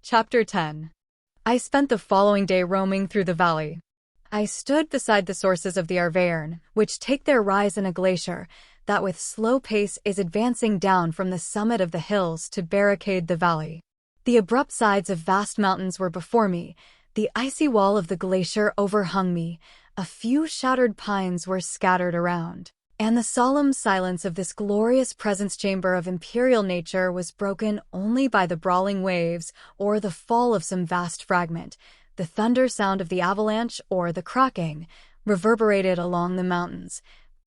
Chapter 10. I spent the following day roaming through the valley. I stood beside the sources of the Arverne, which take their rise in a glacier that with slow pace is advancing down from the summit of the hills to barricade the valley. The abrupt sides of vast mountains were before me, the icy wall of the glacier overhung me, a few shattered pines were scattered around, and the solemn silence of this glorious presence chamber of imperial nature was broken only by the brawling waves or the fall of some vast fragment. The thunder sound of the avalanche or the cracking reverberated along the mountains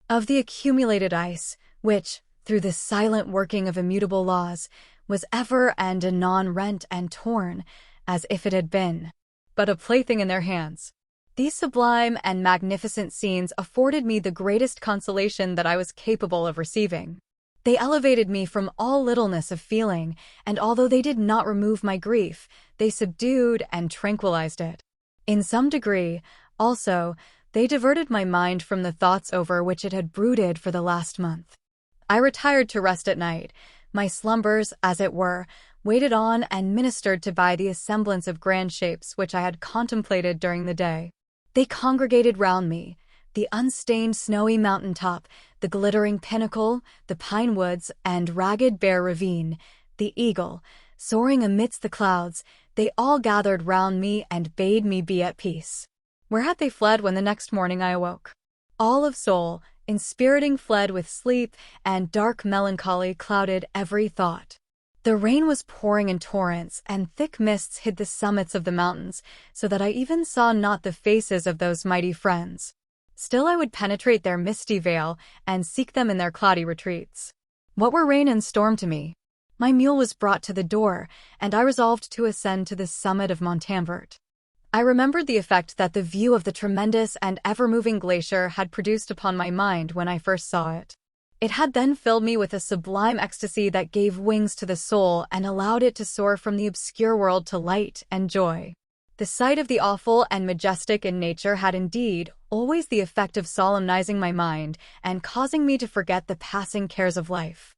of the accumulated ice, which, through the silent working of immutable laws, was ever and anon rent and torn, as if it had been but a plaything in their hands. These sublime and magnificent scenes afforded me the greatest consolation that I was capable of receiving. They elevated me from all littleness of feeling, and although they did not remove my grief, they subdued and tranquilized it. In some degree, also, they diverted my mind from the thoughts over which it had brooded for the last month. I retired to rest at night, my slumbers, as it were, waited on and ministered to by the semblance of grand shapes which I had contemplated during the day. They congregated round me, the unstained snowy mountain top, the glittering pinnacle, the pine woods and ragged bare ravine, the eagle, soaring amidst the clouds, they all gathered round me and bade me be at peace. Where had they fled when the next morning I awoke? All of soul, inspiriting fled with sleep, and dark melancholy clouded every thought. The rain was pouring in torrents, and thick mists hid the summits of the mountains, so that I even saw not the faces of those mighty friends. Still I would penetrate their misty veil, and seek them in their cloudy retreats. What were rain and storm to me? My mule was brought to the door, and I resolved to ascend to the summit of Montanvert. I remembered the effect that the view of the tremendous and ever-moving glacier had produced upon my mind when I first saw it. It had then filled me with a sublime ecstasy that gave wings to the soul and allowed it to soar from the obscure world to light and joy. The sight of the awful and majestic in nature had indeed always the effect of solemnizing my mind and causing me to forget the passing cares of life.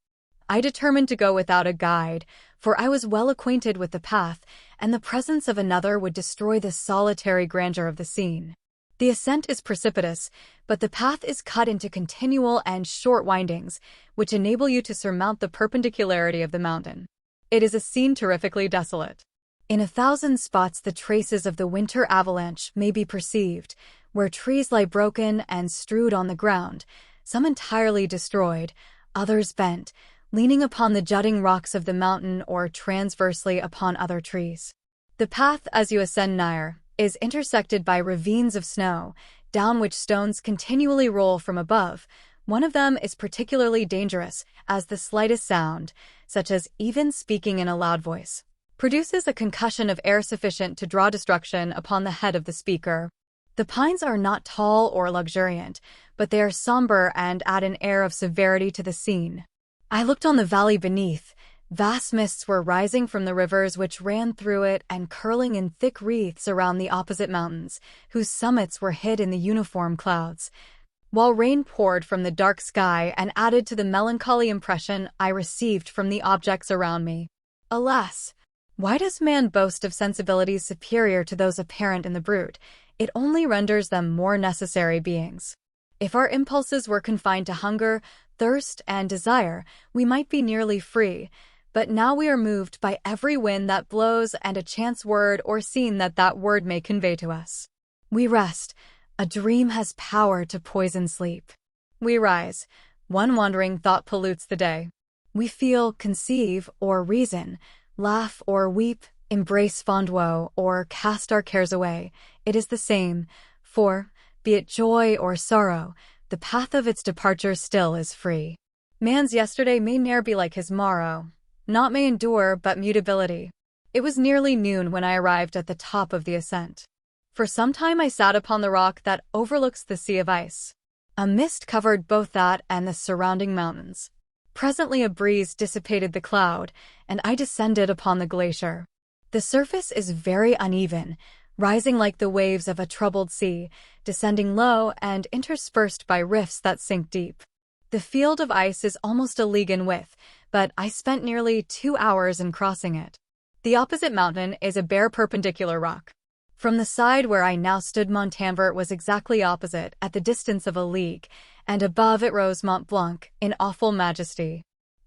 I determined to go without a guide, for I was well acquainted with the path, and the presence of another would destroy the solitary grandeur of the scene. The ascent is precipitous, but the path is cut into continual and short windings, which enable you to surmount the perpendicularity of the mountain. It is a scene terrifically desolate. In 1,000 spots the traces of the winter avalanche may be perceived, where trees lie broken and strewed on the ground, some entirely destroyed, others bent, leaning upon the jutting rocks of the mountain or transversely upon other trees. The path, as you ascend nigher, is intersected by ravines of snow, down which stones continually roll from above. One of them is particularly dangerous, as the slightest sound, such as even speaking in a loud voice, produces a concussion of air sufficient to draw destruction upon the head of the speaker. The pines are not tall or luxuriant, but they are somber and add an air of severity to the scene. I looked on the valley beneath. Vast mists were rising from the rivers which ran through it and curling in thick wreaths around the opposite mountains, whose summits were hid in the uniform clouds, while rain poured from the dark sky and added to the melancholy impression I received from the objects around me. Alas! Why does man boast of sensibilities superior to those apparent in the brute? It only renders them more necessary beings. If our impulses were confined to hunger, thirst, and desire, we might be nearly free. But now we are moved by every wind that blows and a chance word or scene that word may convey to us. We rest. A dream has power to poison sleep. We rise. One wandering thought pollutes the day. We feel, conceive, or reason, laugh or weep, embrace fond woe, or cast our cares away. It is the same, for, be it joy or sorrow, the path of its departure still is free. Man's yesterday may ne'er be like his morrow. Naught may endure but mutability. It was nearly noon when I arrived at the top of the ascent. For some time I sat upon the rock that overlooks the sea of ice. A mist covered both that and the surrounding mountains. Presently a breeze dissipated the cloud, and I descended upon the glacier. The surface is very uneven, rising like the waves of a troubled sea, descending low and interspersed by rifts that sink deep. The field of ice is almost a league in width, but I spent nearly 2 hours in crossing it. The opposite mountain is a bare perpendicular rock. From the side where I now stood, Montanvert was exactly opposite, at the distance of a league, and above it rose Mont Blanc, in awful majesty.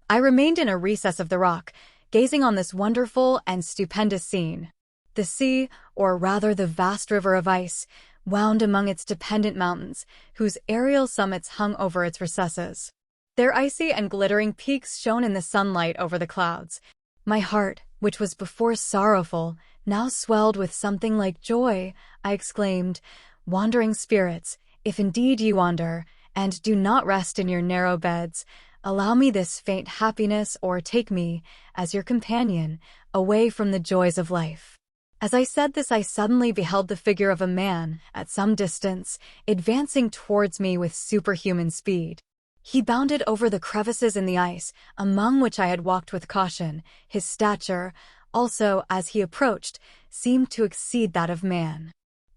I remained in a recess of the rock, gazing on this wonderful and stupendous scene. The sea, or rather the vast river of ice, wound among its dependent mountains, whose aerial summits hung over its recesses. Their icy and glittering peaks shone in the sunlight over the clouds. My heart, which was before sorrowful, now swelled with something like joy. I exclaimed, "Wandering spirits, if indeed ye wander, and do not rest in your narrow beds, allow me this faint happiness, or take me, as your companion, away from the joys of life." As I said this, I suddenly beheld the figure of a man, at some distance, advancing towards me with superhuman speed. He bounded over the crevices in the ice, among which I had walked with caution. His stature, also, as he approached, seemed to exceed that of man.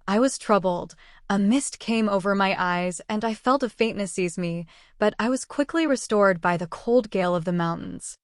I was troubled. A mist came over my eyes, and I felt a faintness seize me, but I was quickly restored by the cold gale of the mountains.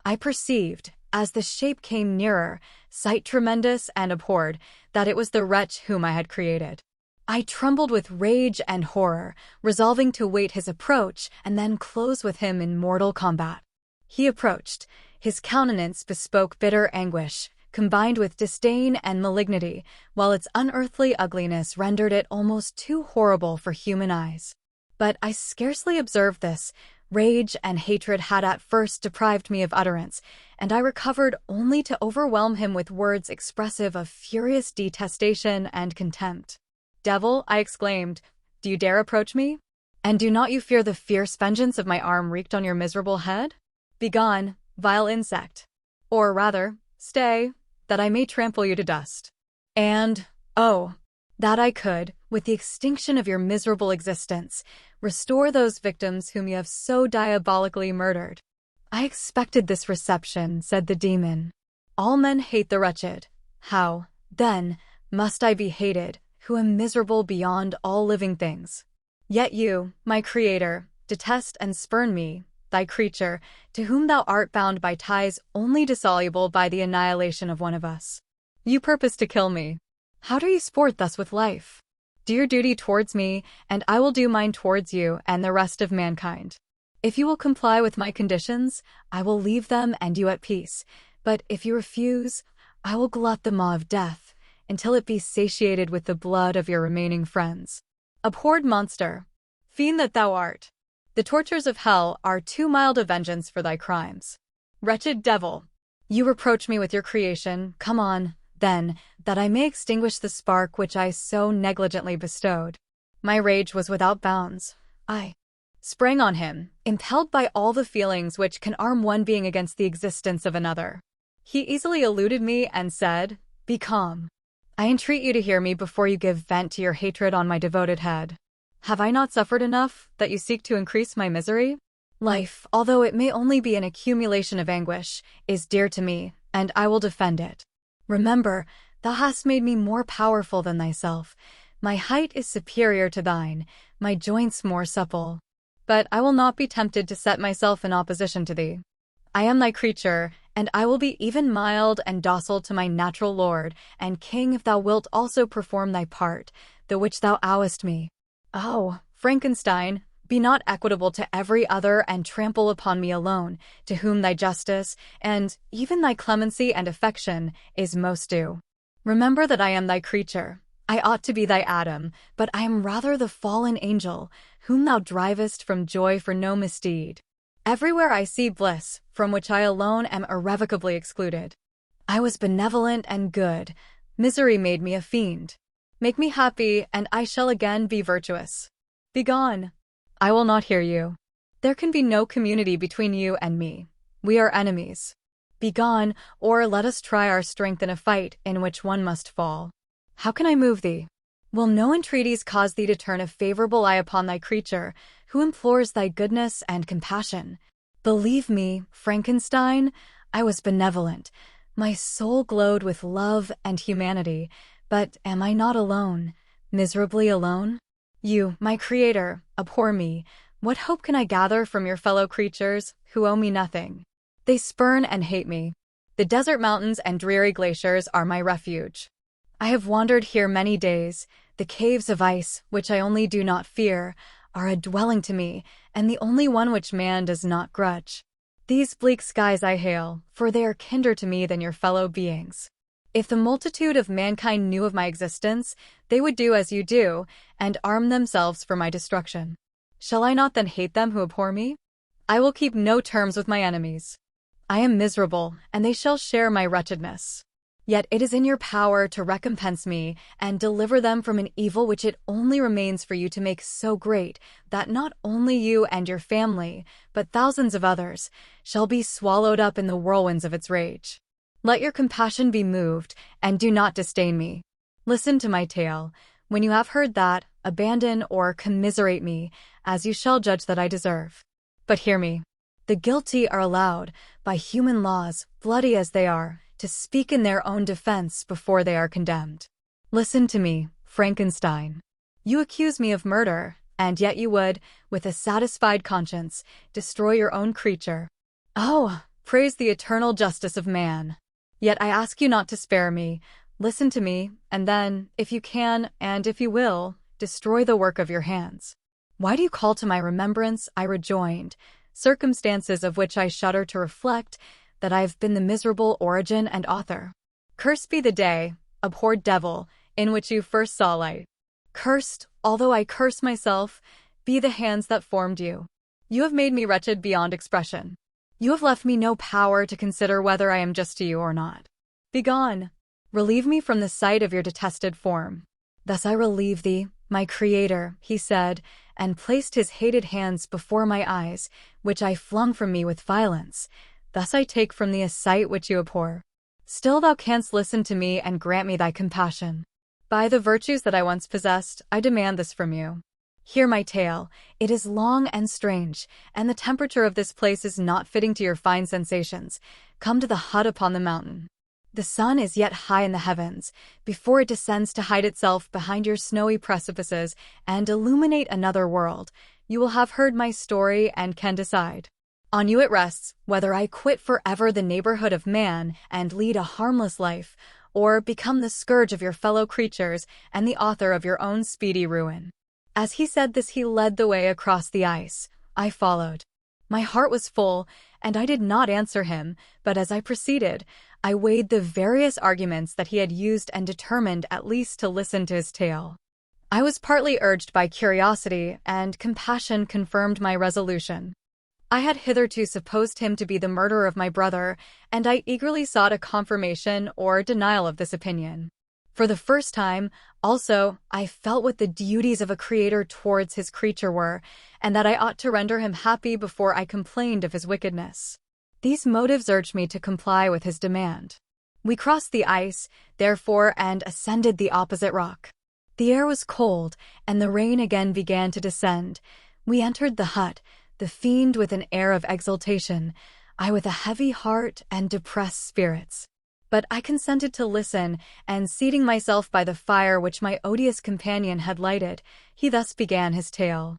I perceived, as the shape came nearer, sight tremendous and abhorred, that it was the wretch whom I had created. I trembled with rage and horror, resolving to wait his approach and then close with him in mortal combat. He approached. His countenance bespoke bitter anguish, combined with disdain and malignity, while its unearthly ugliness rendered it almost too horrible for human eyes. But I scarcely observed this. Rage and hatred had at first deprived me of utterance, and I recovered only to overwhelm him with words expressive of furious detestation and contempt. "Devil," I exclaimed, "do you dare approach me? And do not you fear the fierce vengeance of my arm wreaked on your miserable head? Begone, vile insect. Or rather, stay, that I may trample you to dust. And, oh, that I could, with the extinction of your miserable existence, restore those victims whom you have so diabolically murdered." "I expected this reception," said the demon. "All men hate the wretched. How, then, must I be hated, who am miserable beyond all living things? Yet you, my creator, detest and spurn me, thy creature, to whom thou art bound by ties only dissoluble by the annihilation of one of us. You purpose to kill me. How do you sport thus with life? Do your duty towards me, and I will do mine towards you and the rest of mankind. If you will comply with my conditions, I will leave them and you at peace, but if you refuse, I will glut the maw of death, until it be satiated with the blood of your remaining friends. Abhorred monster, fiend that thou art, the tortures of hell are too mild a vengeance for thy crimes. Wretched devil, you reproach me with your creation. Come on, then, that I may extinguish the spark which I so negligently bestowed." My rage was without bounds. I sprang on him, impelled by all the feelings which can arm one being against the existence of another. He easily eluded me and said, "Be calm. I entreat you to hear me before you give vent to your hatred on my devoted head. Have I not suffered enough, that you seek to increase my misery? Life, although it may only be an accumulation of anguish, is dear to me, and I will defend it. Remember, thou hast made me more powerful than thyself. My height is superior to thine, my joints more supple. But I will not be tempted to set myself in opposition to thee. I am thy creature, and I will be even mild and docile to my natural lord and king if thou wilt also perform thy part, the which thou owest me. Oh, Frankenstein, be not equitable to every other and trample upon me alone, to whom thy justice, and even thy clemency and affection, is most due. Remember that I am thy creature. I ought to be thy Adam, but I am rather the fallen angel, whom thou drivest from joy for no misdeed. Everywhere I see bliss, from which I alone am irrevocably excluded. I was benevolent and good. Misery made me a fiend. Make me happy, and I shall again be virtuous. Begone. I will not hear you. There can be no community between you and me. We are enemies. Begone, or let us try our strength in a fight in which one must fall. How can I move thee? Will no entreaties cause thee to turn a favorable eye upon thy creature, who implores thy goodness and compassion? Believe me, Frankenstein, I was benevolent. My soul glowed with love and humanity, but am I not alone, miserably alone? You, my creator, abhor me. What hope can I gather from your fellow creatures, who owe me nothing? They spurn and hate me. The desert mountains and dreary glaciers are my refuge. I have wandered here many days. The caves of ice, which I only do not fear, are a dwelling to me, and the only one which man does not grudge. These bleak skies I hail, for they are kinder to me than your fellow beings. If the multitude of mankind knew of my existence, they would do as you do, and arm themselves for my destruction. Shall I not then hate them who abhor me? I will keep no terms with my enemies. I am miserable, and they shall share my wretchedness. Yet it is in your power to recompense me and deliver them from an evil which it only remains for you to make so great that not only you and your family, but thousands of others, shall be swallowed up in the whirlwinds of its rage. Let your compassion be moved, and do not disdain me. Listen to my tale. When you have heard that, abandon or commiserate me, as you shall judge that I deserve. But hear me. The guilty are allowed, by human laws, bloody as they are, to speak in their own defense before they are condemned. Listen to me, Frankenstein. You accuse me of murder, and yet you would, with a satisfied conscience, destroy your own creature. Oh, praise the eternal justice of man. Yet I ask you not to spare me. Listen to me, and then, if you can, and if you will, destroy the work of your hands. Why do you call to my remembrance, I rejoined, circumstances of which I shudder to reflect, that I have been the miserable origin and author? Cursed be the day, abhorred devil, in which you first saw light. Cursed, although I curse myself, be the hands that formed you. You have made me wretched beyond expression. You have left me no power to consider whether I am just to you or not. Begone. Relieve me from the sight of your detested form. Thus I relieve thee, my Creator, he said, and placed his hated hands before my eyes, which I flung from me with violence. Thus I take from thee a sight which you abhor. Still thou canst listen to me and grant me thy compassion. By the virtues that I once possessed, I demand this from you. Hear my tale. It is long and strange, and the temperature of this place is not fitting to your fine sensations. Come to the hut upon the mountain. The sun is yet high in the heavens, before it descends to hide itself behind your snowy precipices and illuminate another world. You will have heard my story and can decide. On you it rests, whether I quit forever the neighborhood of man and lead a harmless life, or become the scourge of your fellow creatures and the author of your own speedy ruin. As he said this, he led the way across the ice. I followed. My heart was full, and I did not answer him, but as I proceeded, I weighed the various arguments that he had used and determined at least to listen to his tale. I was partly urged by curiosity, and compassion confirmed my resolution. I had hitherto supposed him to be the murderer of my brother, and I eagerly sought a confirmation or denial of this opinion. For the first time, also, I felt what the duties of a creator towards his creature were, and that I ought to render him happy before I complained of his wickedness. These motives urged me to comply with his demand. We crossed the ice, therefore, and ascended the opposite rock. The air was cold, and the rain again began to descend. We entered the hut, the fiend with an air of exultation, I with a heavy heart and depressed spirits. But I consented to listen, and seating myself by the fire which my odious companion had lighted, he thus began his tale.